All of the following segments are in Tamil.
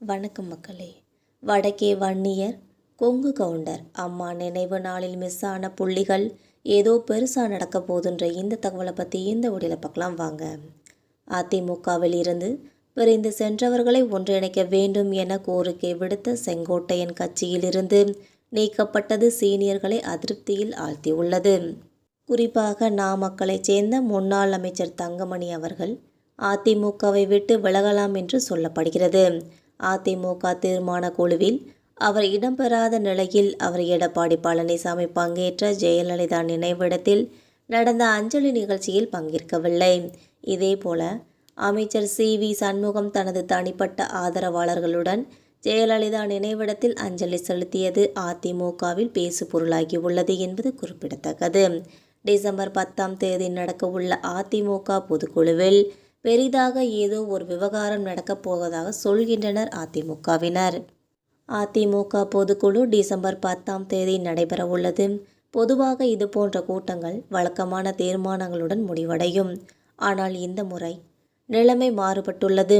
வணக்கம் மக்களே. வடக்கே வன்னியர், கொங்கு கவுண்டர் அம்மா நினைவு நாளில் மிஸ் ஆன புள்ளிகள் ஏதோ பெருசாக நடக்க போதுன்ற இந்த தகவலை பற்றி இந்த வீடியோவில் பார்க்கலாம் வாங்க. அதிமுகவில் இருந்து பிரிந்து சென்றவர்களை ஒன்றிணைக்க வேண்டும் என கோரிக்கை விடுத்த செங்கோட்டையன் கட்சியிலிருந்து நீக்கப்பட்டது சீனியர்களை அதிருப்தியில் ஆழ்த்தியுள்ளது. குறிப்பாக நாமக்கலைச் சேர்ந்த முன்னாள் அமைச்சர் தங்கமணி அவர்கள் அதிமுகவை விட்டு விலகலாம் என்று சொல்லப்படுகிறது. அதிமுக தீர்மான குழுவில் அவர் இடம்பெறாத நிலையில் அவர் எடப்பாடி பழனிசாமி பங்கேற்ற ஜெயலலிதா நினைவிடத்தில் நடந்த அஞ்சலி நிகழ்ச்சியில் பங்கேற்கவில்லை. இதேபோல அமைச்சர் சி.வி. சண்முகம் தனது தனிப்பட்ட ஆதரவாளர்களுடன் ஜெயலலிதா நினைவிடத்தில் அஞ்சலி செலுத்தியது அதிமுகவில் பேசுபொருளாகியுள்ளது என்பது குறிப்பிடத்தக்கது. டிசம்பர் 10ஆம் தேதி நடக்கவுள்ள அதிமுக பொதுக்குழுவில் பெரிதாக ஏதோ ஒரு விவகாரம் நடக்கப் போவதாக சொல்கின்றனர் அதிமுகவினர். அதிமுக பொதுக்குழு டிசம்பர் 10ஆம் தேதி நடைபெறவுள்ளது. பொதுவாக இதுபோன்ற கூட்டங்கள் வழக்கமான தீர்மானங்களுடன் முடிவடையும். ஆனால் இந்த முறை நிலைமை மாறுபட்டுள்ளது.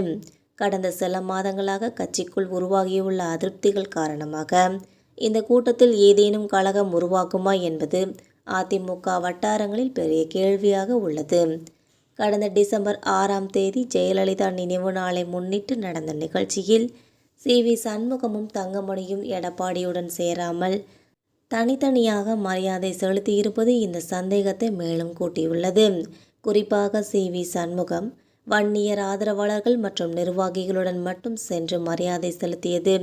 கடந்த சில மாதங்களாக கட்சிக்குள் உருவாகியுள்ள அதிருப்திகள் காரணமாக இந்த கூட்டத்தில் ஏதேனும் கலகம் உருவாகுமா என்பது அதிமுக வட்டாரங்களில் பெரிய கேள்வியாக உள்ளது. கடந்த டிசம்பர் 6ஆம் தேதி ஜெயலலிதா நினைவு நாளை முன்னிட்டு நடந்த நிகழ்ச்சியில் சி.வி. சண்முகமும் தங்கமணியும் எடப்பாடியுடன் சேராமல் தனித்தனியாக மரியாதை செலுத்தியிருப்பது இந்த சந்தேகத்தை மேலும் கூட்டியுள்ளது. குறிப்பாக சி.வி. சண்முகம் வன்னியர் ஆதரவாளர்கள் மற்றும் நிர்வாகிகளுடன் மட்டும் சென்று மரியாதை செலுத்தியது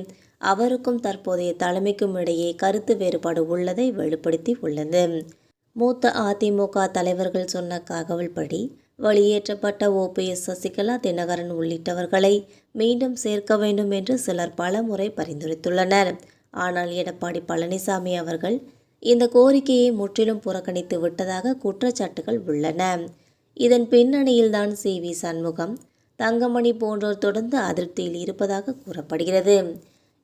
அவருக்கும் தற்போதைய தலைமைக்கும் இடையே கருத்து வேறுபாடு உள்ளதை வெளிப்படுத்தி உள்ளது. மூத்த அதிமுக தலைவர்கள் சொன்ன தகவல்படி வெளியேற்றப்பட்ட ஓபிஎஸ், சசிகலா, தினகரன் உள்ளிட்டவர்களை மீண்டும் சேர்க்க வேண்டும் என்று சிலர் பலமுறை பரிந்துரைத்துள்ளனர். ஆனால் எடப்பாடி பழனிசாமி அவர்கள் இந்த கோரிக்கையை முற்றிலும் புறக்கணித்து விட்டதாக குற்றச்சாட்டுகள் உள்ளன. இதன் பின்னணியில்தான் சி.வி. சண்முகம், தங்கமணி போன்றோர் தொடர்ந்து அதிருப்தியில் இருப்பதாக கூறப்படுகிறது.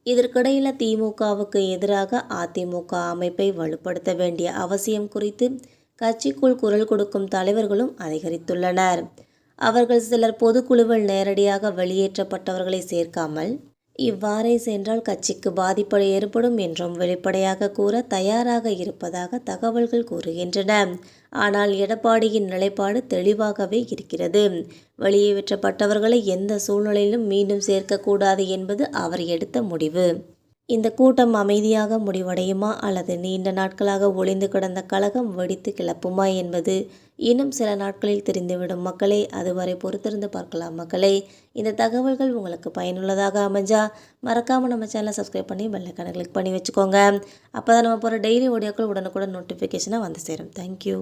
இதற்கிடையில் திமுகவுக்கு எதிராக அதிமுக அமைப்பை வலுப்படுத்த வேண்டிய அவசியம் குறித்து கட்சிக்குள் குரல் கொடுக்கும் தலைவர்களும் அதிகரித்துள்ளனர். அவர்கள் சிலர் பொதுக்குழுவில் நேரடியாக வெளியேற்றப்பட்டவர்களை சேர்க்காமல் இவ்வாறே சென்றால் கட்சிக்கு பாதிப்பு ஏற்படும் என்றும் வெளிப்படையாக கூற தயாராக இருப்பதாக தகவல்கள் கூறுகின்றன. ஆனால் எடப்பாடியின் நிலைப்பாடு தெளிவாகவே இருக்கிறது. வெளியேற்றப்பட்டவர்களை எந்த சூழ்நிலையிலும் மீண்டும் சேர்க்கக்கூடாது என்பது அவர் எடுத்த முடிவு. இந்த கூட்டம் அமைதியாக முடிவடையுமா அல்லது நீண்ட நாட்களாக ஒளிந்து கிடந்த கலகம் வெடித்து கிளப்புமா என்பது இன்னும் சில நாட்களில் தெரிந்துவிடும் மக்களே. அதுவரை பொறுத்திருந்து பார்க்கலாம் மக்களே. இந்த தகவல்கள் உங்களுக்கு பயனுள்ளதாக அமைஞ்சா மறக்காமல் நம்ம சேனலை சப்ஸ்கிரைப் பண்ணி பெல் ஐகானை கிளிக் பண்ணி வச்சுக்கோங்க. அப்போ தான் நம்ம போகிற டெய்லி வீடியோக்கள் உடனுக்குடன் நோட்டிஃபிகேஷனாக வந்து சேரும். தேங்க்யூ.